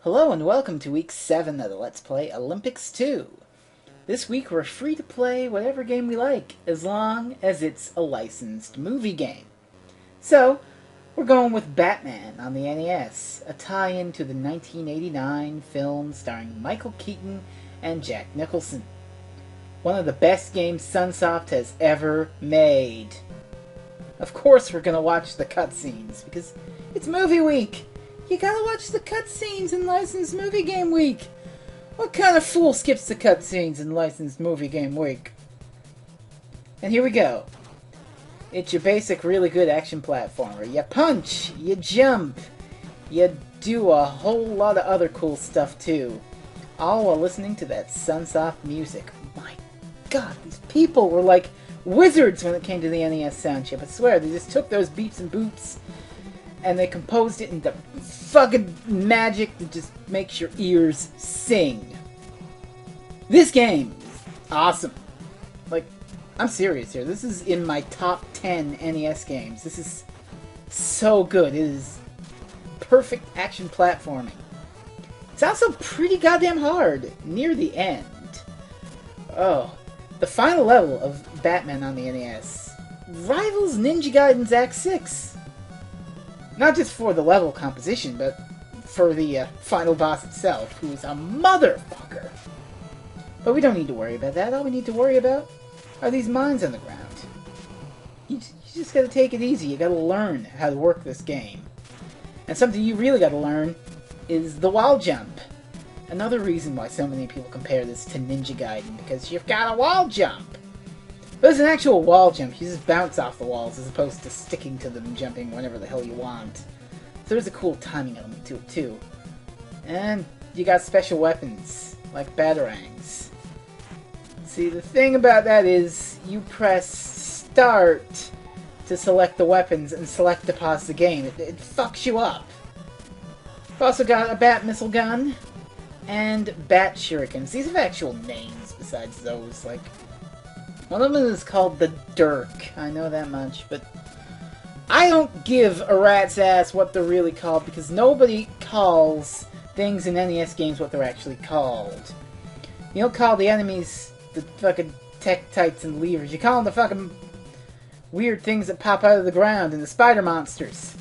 Hello and welcome to week 7 of the Let's Play Olympics 2. This week we're free to play whatever game we like, as long as it's a licensed movie game. So, we're going with Batman on the NES, a tie-in to the 1989 film starring Michael Keaton and Jack Nicholson. One of the best games Sunsoft has ever made. Of course we're going to watch the cutscenes, because it's movie week! You gotta watch the cutscenes in Licensed Movie Game Week! What kind of fool skips the cutscenes in Licensed Movie Game Week? And here we go. It's your basic, really good action platformer. You punch, you jump, you do a whole lot of other cool stuff too. All while listening to that Sunsoft music. My god, these people were like wizards when it came to the NES sound chip. I swear, they just took those beeps and boops and they composed it into fucking magic that just makes your ears sing. This game is awesome. Like, I'm serious here. This is in my top 10 NES games. This is so good. It is perfect action platforming. It's also pretty goddamn hard near the end. Oh, the final level of Batman on the NES rivals Ninja Gaiden's Act 6. Not just for the level composition, but for the final boss itself, who is a motherfucker. But we don't need to worry about that. All we need to worry about are these mines on the ground. You just gotta take it easy. You gotta learn how to work this game. And something you really gotta learn is the wall jump. Another reason why so many people compare this to Ninja Gaiden, because you've got a wall jump. But it's an actual wall jump. You just bounce off the walls as opposed to sticking to them and jumping whenever the hell you want. So there's a cool timing element to it too. And you got special weapons, like batarangs. See, the thing about that is you press start to select the weapons and select to pause the game. It fucks you up. I've also got a bat missile gun and bat shurikens. These have actual names besides those, like... One of them is called the Dirk. I know that much, but I don't give a rat's ass what they're really called, because nobody calls things in NES games what they're actually called. You don't call the enemies the fucking Tektites and levers. You call them the fucking weird things that pop out of the ground and the spider monsters.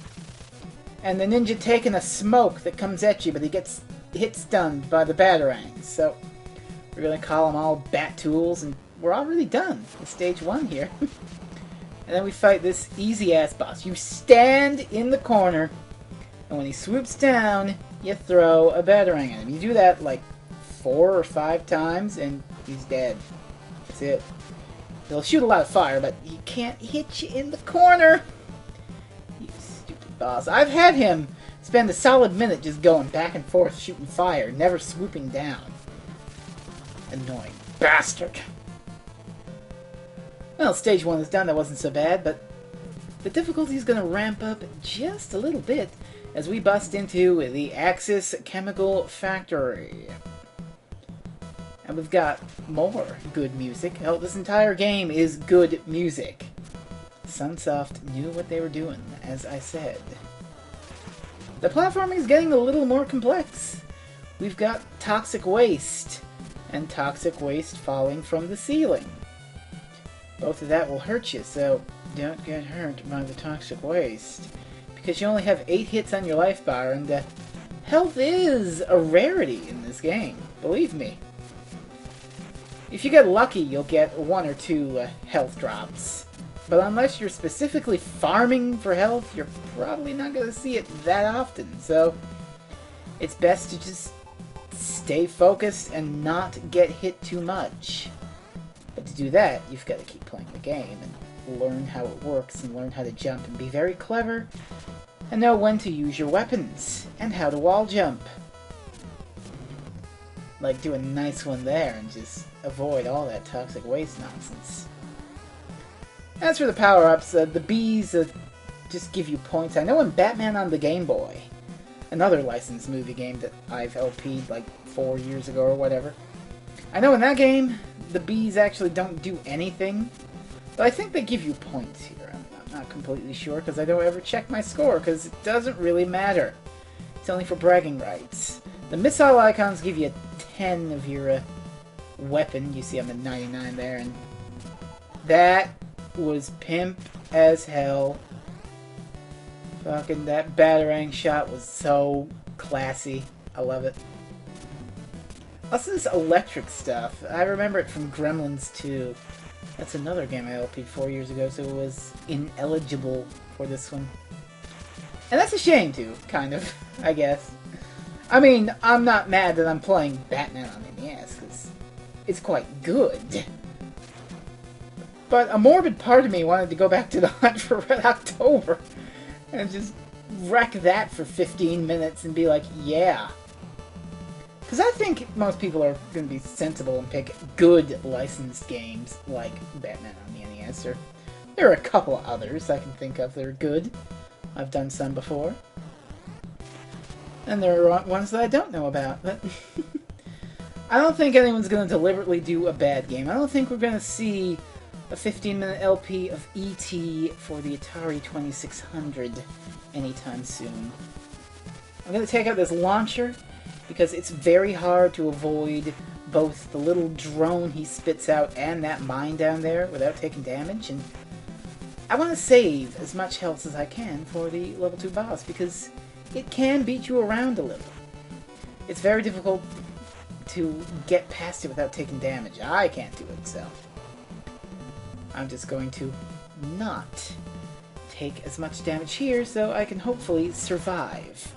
And the ninja taking a smoke that comes at you, but he gets hit stunned by the batarangs. So we're gonna call them all bat tools, and we're already done with stage 1 here. And then we fight this easy-ass boss. You stand in the corner, and when he swoops down, you throw a batarang at him. You do that like 4 or 5 times, and he's dead. That's it. He'll shoot a lot of fire, but he can't hit you in the corner. You stupid boss. I've had him spend a solid minute just going back and forth shooting fire, never swooping down. Annoying bastard. Well, stage 1 is done. That wasn't so bad, but the difficulty is going to ramp up just a little bit as we bust into the Axis Chemical Factory. And we've got more good music. Hell, this entire game is good music. Sunsoft knew what they were doing, as I said. The platforming is getting a little more complex. We've got toxic waste, and toxic waste falling from the ceiling. Both of that will hurt you, so don't get hurt by the toxic waste. Because you only have 8 hits on your life bar, and health is a rarity in this game. Believe me. If you get lucky, you'll get 1 or 2 health drops. But unless you're specifically farming for health, you're probably not going to see it that often. So it's best to just stay focused and not get hit too much. But to do that, you've got to keep playing the game and learn how it works and learn how to jump and be very clever and know when to use your weapons and how to wall jump. Like do a nice one there and just avoid all that toxic waste nonsense. As for the power-ups, the bees just give you points. I know in Batman on the Game Boy, another licensed movie game that I've LP'd like 4 years ago or whatever, I know in that game, the bees actually don't do anything, but I think they give you points here. I'm not completely sure, because I don't ever check my score, because it doesn't really matter. It's only for bragging rights. The missile icons give you 10 of your weapon. You see I'm at 99 there, and that was pimp as hell. Fucking that Batarang shot was so classy. I love it. Also, this electric stuff, I remember it from Gremlins 2. That's another game I LP'd 4 years ago, so it was ineligible for this one. And that's a shame, too, kind of, I guess. I mean, I'm not mad that I'm playing Batman on NES, because it's quite good. But a morbid part of me wanted to go back to the Hunt for Red October and just wreck that for 15 minutes and be like, yeah. Because I think most people are going to be sensible and pick good licensed games like Batman on the NES. Or there are a couple of others I can think of that are good. I've done some before. And there are ones that I don't know about. But I don't think anyone's going to deliberately do a bad game. I don't think we're going to see a 15-minute LP of E.T. for the Atari 2600 anytime soon. I'm going to take out this launcher because it's very hard to avoid both the little drone he spits out and that mine down there without taking damage, and I want to save as much health as I can for the level 2 boss because it can beat you around a little. It's very difficult to get past it without taking damage. I can't do it, so I'm just going to not take as much damage here so I can hopefully survive.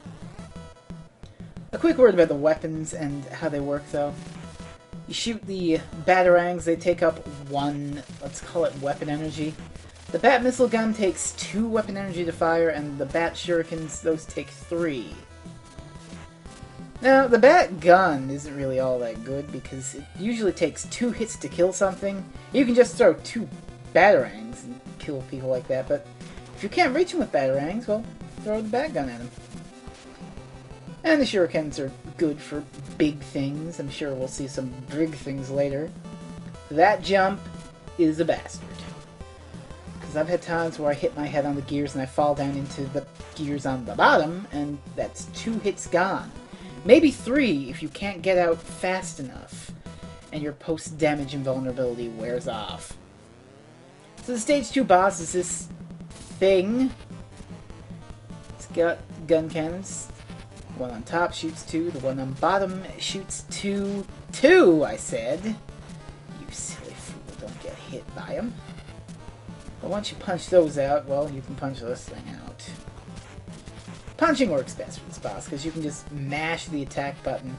A quick word about the weapons and how they work, though. You shoot the Batarangs, they take up 1, let's call it weapon energy. The Bat Missile Gun takes 2 weapon energy to fire, and the Bat Shurikens, those take 3. Now, the Bat Gun isn't really all that good, because it usually takes 2 hits to kill something. You can just throw 2 Batarangs and kill people like that, but if you can't reach them with Batarangs, well, throw the Bat Gun at them. And the Shurikens are good for big things. I'm sure we'll see some big things later. That jump is a bastard. Because I've had times where I hit my head on the gears and I fall down into the gears on the bottom, and that's 2 hits gone. Maybe 3 if you can't get out fast enough, and your post-damage invulnerability wears off. So the stage 2 boss is this thing. It's got gun cannons. The one on top shoots 2, the one on bottom shoots 2. 2, I said! You silly fool, don't get hit by them. But once you punch those out, well, you can punch this thing out. Punching works best for this boss, because you can just mash the attack button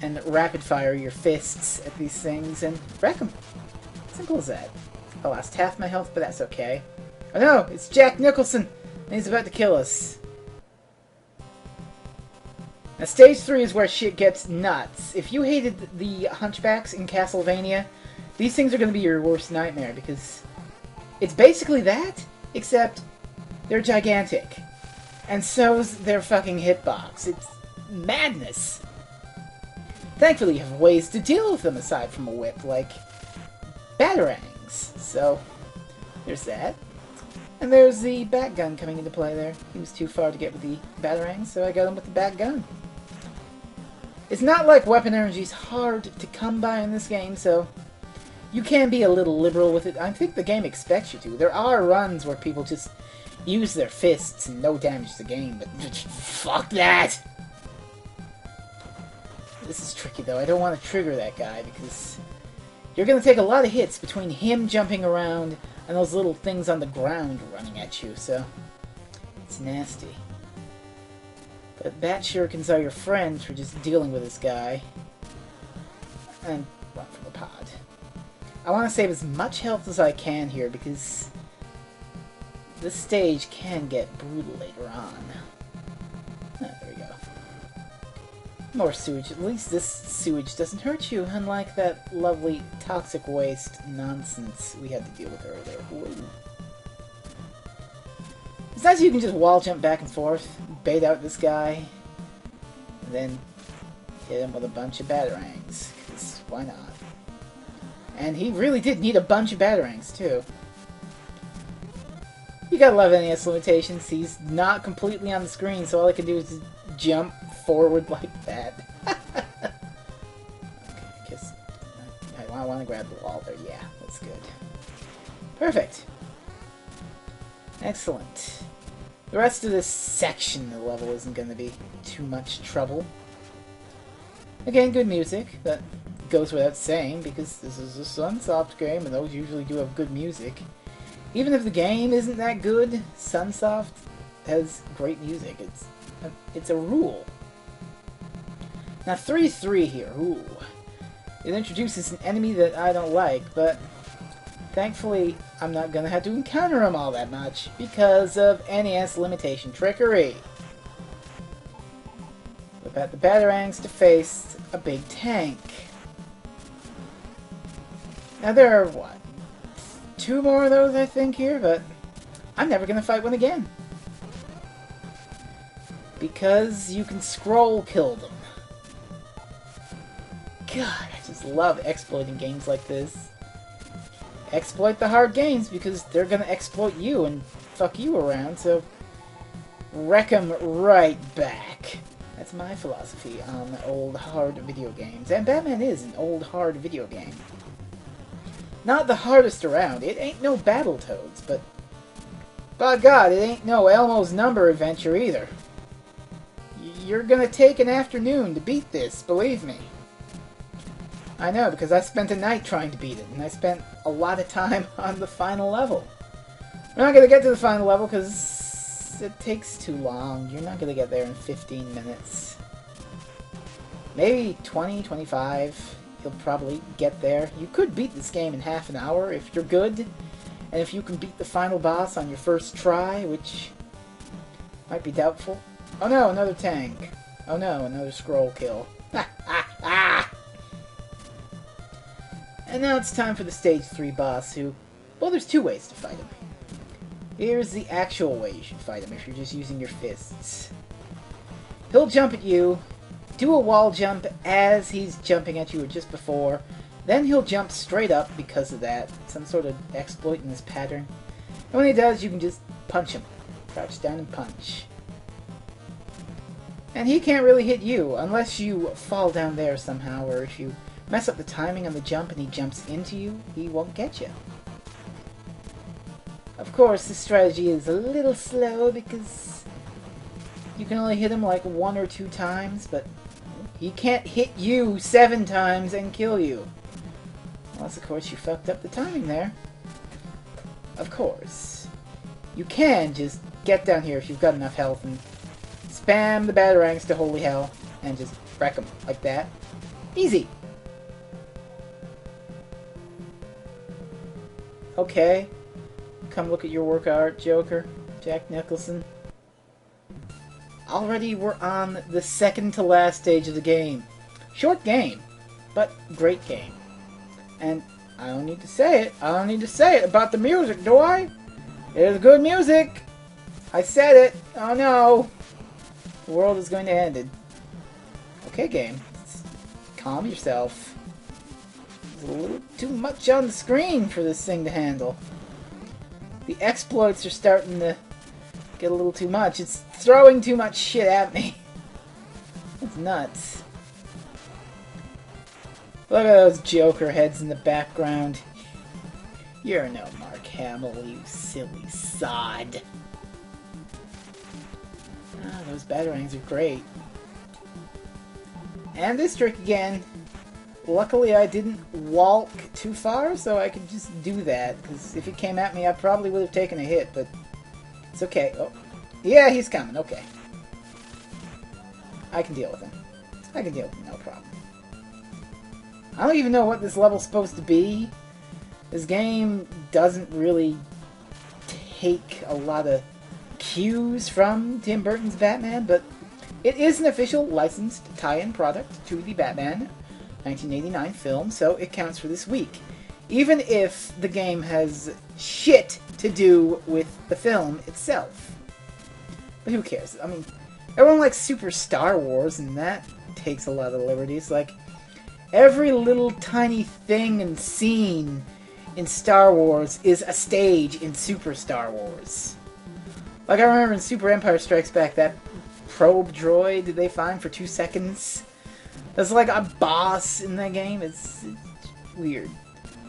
and rapid fire your fists at these things and wreck them. Simple as that. I lost half my health, but that's okay. Oh no, it's Jack Nicholson, and he's about to kill us. Now, stage 3 is where shit gets nuts. If you hated the Hunchbacks in Castlevania, these things are going to be your worst nightmare, because it's basically that, except they're gigantic. And so's their fucking hitbox. It's madness. Thankfully, you have ways to deal with them aside from a whip, like Batarangs. So, there's that. And there's the Bat Gun coming into play there. He was too far to get with the Batarangs, so I got him with the Bat Gun. It's not like weapon energy's hard to come by in this game, so you can be a little liberal with it. I think the game expects you to. There are runs where people just use their fists and no damage to the game, but fuck that! This is tricky, though. I don't want to trigger that guy, because you're going to take a lot of hits between him jumping around and those little things on the ground running at you, so it's nasty. But Bat Shurikens are your friends for just dealing with this guy. And run from the pod. I want to save as much health as I can here, because this stage can get brutal later on. Ah, there we go. More sewage. At least this sewage doesn't hurt you, unlike that lovely toxic waste nonsense we had to deal with earlier. Ooh. It's nice you can just wall jump back and forth, bait out this guy, and then hit him with a bunch of Batarangs, because why not? And he really did need a bunch of Batarangs, too. You gotta love NES limitations. He's not completely on the screen, so all I can do is jump forward like that. Okay, kiss. I want to grab the wall there. Yeah, that's good. Perfect. Excellent. The rest of this section of the level isn't going to be too much trouble. Again, good music. That goes without saying, because this is a Sunsoft game, and those usually do have good music. Even if the game isn't that good, Sunsoft has great music. It's a rule. Now 3-3 here. Ooh. It introduces an enemy that I don't like, but thankfully I'm not gonna have to encounter him all that much because of NES limitation trickery. We've got the Batarangs to face a big tank. Now there are, what, 2 more of those I think here, but I'm never gonna fight one again. Because you can scroll kill them. God, I just love exploiting games like this. Exploit the hard games because they're gonna exploit you and fuck you around, so wreck 'em right back. That's my philosophy on old hard video games. And Batman is an old hard video game. Not the hardest around. It ain't no Battletoads, but by God, it ain't no Elmo's Number Adventure either. You're gonna take an afternoon to beat this, believe me. I know, because I spent a night trying to beat it, and I spent a lot of time on the final level. We're not gonna get to the final level because it takes too long. You're not gonna get there in 15 minutes. Maybe 20, 25. You'll probably get there. You could beat this game in half an hour if you're good, and if you can beat the final boss on your first try, which might be doubtful. Oh no, another tank. Oh no, another scroll kill. Ha ha ha! And now it's time for the Stage 3 boss who... Well, there's 2 ways to fight him. Here's the actual way you should fight him if you're just using your fists. He'll jump at you, do a wall jump as he's jumping at you or just before, then he'll jump straight up because of that. Some sort of exploit in this pattern. And when he does, you can just punch him. Crouch down and punch. And he can't really hit you unless you fall down there somehow, or if you mess up the timing on the jump and he jumps into you, he won't get you. Of course, this strategy is a little slow because you can only hit him like 1 or 2 times, but he can't hit you 7 times and kill you. Unless, of course, you fucked up the timing there. Of course. You can just get down here if you've got enough health and spam the Batarangs to holy hell and just wreck them like that. Easy. Okay. Come look at your work of art, Joker. Jack Nicholson. Already we're on the second to last stage of the game. Short game, but great game. And I don't need to say it. I don't need to say it about the music, do I? It is good music. I said it. Oh no. The world is going to end. Okay, game. Calm yourself. There's a little too much on the screen for this thing to handle. The exploits are starting to get a little too much. It's throwing too much shit at me. It's nuts. Look at those Joker heads in the background. You're no Mark Hamill, you silly sod. Ah, those Batarangs are great. And this trick again. Luckily I didn't walk too far, so I could just do that. Because if he came at me, I probably would have taken a hit, but it's okay. Oh, yeah, he's coming. Okay. I can deal with him. I can deal with him, no problem. I don't even know what this level's supposed to be. This game doesn't really take a lot of cues from Tim Burton's Batman, but it is an official licensed tie-in product to the Batman 1989 film, so it counts for this week. Even if the game has shit to do with the film itself. But who cares? I mean, everyone likes Super Star Wars, and that takes a lot of liberties. Like, every little tiny thing and scene in Star Wars is a stage in Super Star Wars. Like, I remember in Super Empire Strikes Back, that probe droid they find for 2 seconds. There's like a boss in that game. It's weird.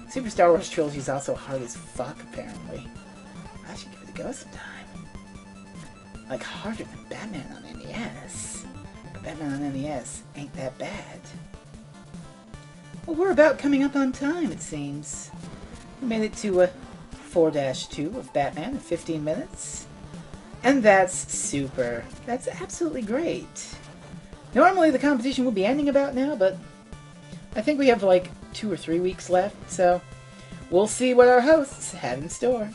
Super Star Wars Trilogy is also hard as fuck, apparently. I should give it a go sometime. Like, harder than Batman on NES. But Batman on NES ain't that bad. Well, we're about coming up on time, it seems. We made it to 4-2 of Batman in 15 minutes. And that's super. That's absolutely great. Normally the competition would be ending about now, but I think we have like 2 or 3 weeks left, so we'll see what our hosts have in store.